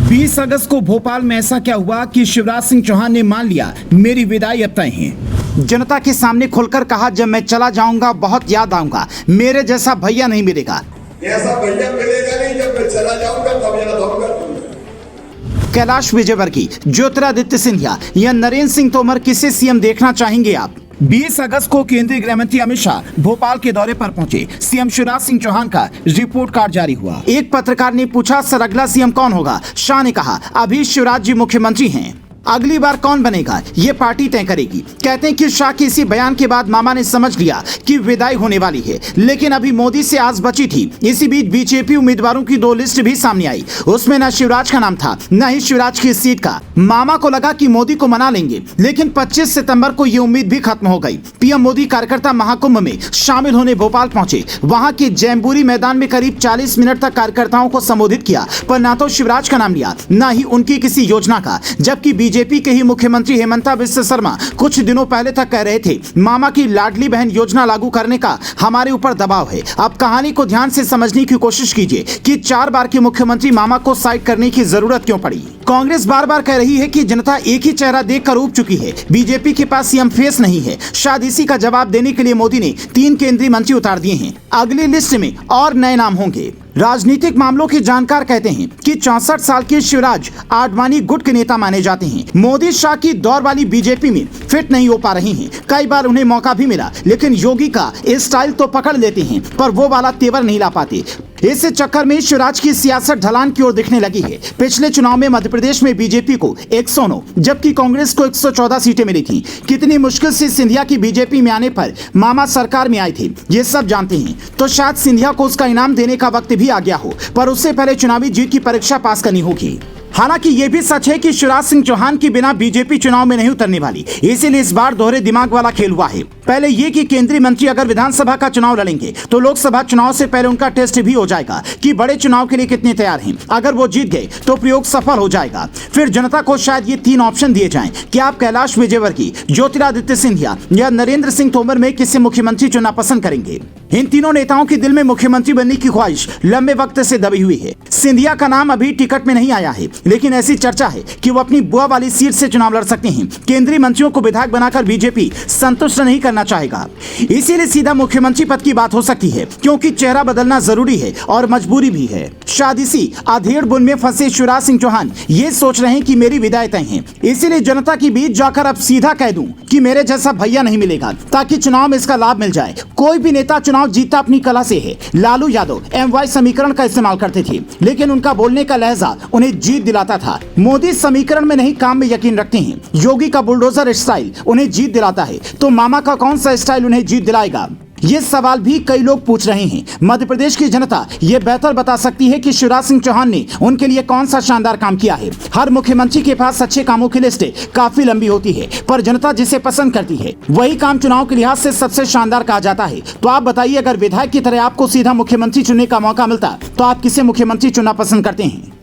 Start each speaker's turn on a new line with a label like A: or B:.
A: 20 अगस्त को भोपाल में ऐसा क्या हुआ कि शिवराज सिंह चौहान ने मान लिया मेरी विदाई अब तय है। जनता के सामने खुलकर कहा, जब मैं चला जाऊंगा बहुत याद आऊंगा, मेरे जैसा भैया नहीं मिलेगा।
B: ऐसा भैया मिलेगा नहीं, जब मैं चला जाऊंगा तब याद आऊंगा।
A: कैलाश विजयवर्गीय, ज्योतिरादित्य सिंधिया या नरेंद्र सिंह तोमर, किसे सीएम देखना चाहेंगे आप? 20 अगस्त को केंद्रीय गृह मंत्री अमित शाह भोपाल के दौरे पर पहुंचे। सीएम शिवराज सिंह चौहान का रिपोर्ट कार्ड जारी हुआ। एक पत्रकार ने पूछा, सर अगला सीएम कौन होगा? शाह ने कहा, अभी शिवराज जी मुख्यमंत्री हैं, अगली बार कौन बनेगा ये पार्टी तय करेगी। कहते हैं कि शाह के इसी बयान के बाद मामा ने समझ लिया कि विदाई होने वाली है, लेकिन अभी मोदी से आस बची थी। इसी बीच बीजेपी उम्मीदवारों की 2 लिस्ट भी सामने आई। उसमें न शिवराज का नाम था, न ही शिवराज की सीट का। मामा को लगा कि मोदी को मना लेंगे, लेकिन 25 सितंबर को ये उम्मीद भी खत्म हो गई। पीएम मोदी कार्यकर्ता महाकुंभ में शामिल होने भोपाल पहुंचे। वहां के जैम्बूरी मैदान में करीब 40 मिनट तक कार्यकर्ताओं को संबोधित किया, पर न तो शिवराज का नाम लिया, न ही उनकी किसी योजना का। जबकि बीजेपी के ही मुख्यमंत्री हेमंता बिस्वा शर्मा कुछ दिनों पहले तक कह रहे थे, मामा की लाडली बहन योजना लागू करने का हमारे ऊपर दबाव है। अब कहानी को ध्यान से समझने की कोशिश कीजिए कि 4 बार के मुख्यमंत्री मामा को साइड करने की जरूरत क्यों पड़ी। कांग्रेस बार बार कह रही है कि जनता एक ही चेहरा देखकर ऊब चुकी है, बीजेपी के पास सीएम फेस नहीं है। शायद इसी का जवाब देने के लिए मोदी ने 3 केंद्रीय मंत्री उतार दिए हैं। अगली लिस्ट में और नए नाम होंगे। राजनीतिक मामलों के जानकार कहते हैं कि 64 साल के शिवराज आडवाणी गुट के नेता माने जाते हैं। मोदी शाह की दौर वाली बीजेपी में फिट नहीं हो पा रही हैं। कई बार उन्हें मौका भी मिला, लेकिन योगी का स्टाइल तो पकड़ लेते हैं, पर वो वाला तेवर नहीं ला पाते। इस चक्कर में शिवराज की सियासत ढलान की ओर दिखने लगी है। पिछले चुनाव में मध्य प्रदेश में बीजेपी को 109 जबकि कांग्रेस को 114 सीटें मिली थी। कितनी मुश्किल से सिंधिया की बीजेपी में आने पर मामा सरकार में आए थे, ये सब जानते हैं। तो शायद सिंधिया को उसका इनाम देने का वक्त भी आ गया हो, पर उससे पहले चुनावी जीत की परीक्षा पास करनी होगी। हालांकि ये भी सच है कि शिवराज सिंह चौहान के बिना बीजेपी चुनाव में नहीं उतरने वाली, इसीलिए इस बार दोहरे दिमाग वाला खेल हुआ है। पहले ये कि केंद्रीय मंत्री अगर विधानसभा का चुनाव लड़ेंगे तो लोकसभा चुनाव से पहले उनका टेस्ट भी हो जाएगा कि बड़े चुनाव के लिए कितने तैयार हैं। अगर वो जीत गए तो प्रयोग सफल हो जाएगा। फिर जनता को शायद ये 3 ऑप्शन दिए जाएं कि आप कैलाश विजयवर्गीय, ज्योतिरादित्य सिंधिया या नरेंद्र सिंह तोमर में किसे मुख्यमंत्री चुनना पसंद करेंगे। इन तीनों नेताओं के दिल में मुख्यमंत्री बनने की ख्वाहिश लंबे वक्त से दबी हुई है। सिंधिया का नाम अभी टिकट में नहीं आया है, लेकिन ऐसी चर्चा है कि वो अपनी बुआ वाली सीट से चुनाव लड़ सकते हैं। केंद्रीय मंत्रियों को विधायक बनाकर बीजेपी संतुष्ट नहीं करना चाहेगा, इसीलिए सीधा मुख्यमंत्री पद की बात हो सकती है, क्योंकि चेहरा बदलना जरूरी है और मजबूरी भी है। शायद इसी अधेड़ बुन में फंसे शिवराज सिंह चौहान ये सोच रहे हैं कि मेरी विदाई तय है, इसीलिए जनता के बीच जाकर अब सीधा कह दूं कि मेरे जैसा भैया नहीं मिलेगा, ताकि चुनाव में इसका लाभ मिल जाए। कोई भी नेता चुनाव जीता अपनी कला से है। लालू यादव MY समीकरण का इस्तेमाल करते थे, लेकिन उनका बोलने का लहजा उन्हें जीत दिलाता था। मोदी समीकरण में नहीं, काम में यकीन रखते हैं। योगी का बुलडोजर स्टाइल उन्हें जीत दिलाता है, तो मामा का कौन सा स्टाइल उन्हें जीत दिलाएगा? ये सवाल भी कई लोग पूछ रहे हैं। मध्य प्रदेश की जनता ये बेहतर बता सकती है कि शिवराज सिंह चौहान ने उनके लिए कौन सा शानदार काम किया है। हर मुख्यमंत्री के पास अच्छे कामों की लिस्ट काफी लंबी होती है, पर जनता जिसे पसंद करती है वही काम चुनाव के लिहाज से सबसे शानदार कहा जाता है। तो आप बताइए, अगर विधायक की तरह आपको सीधा मुख्यमंत्री चुनने का मौका मिलता तो आप किसे मुख्यमंत्री चुनना पसंद करते हैं?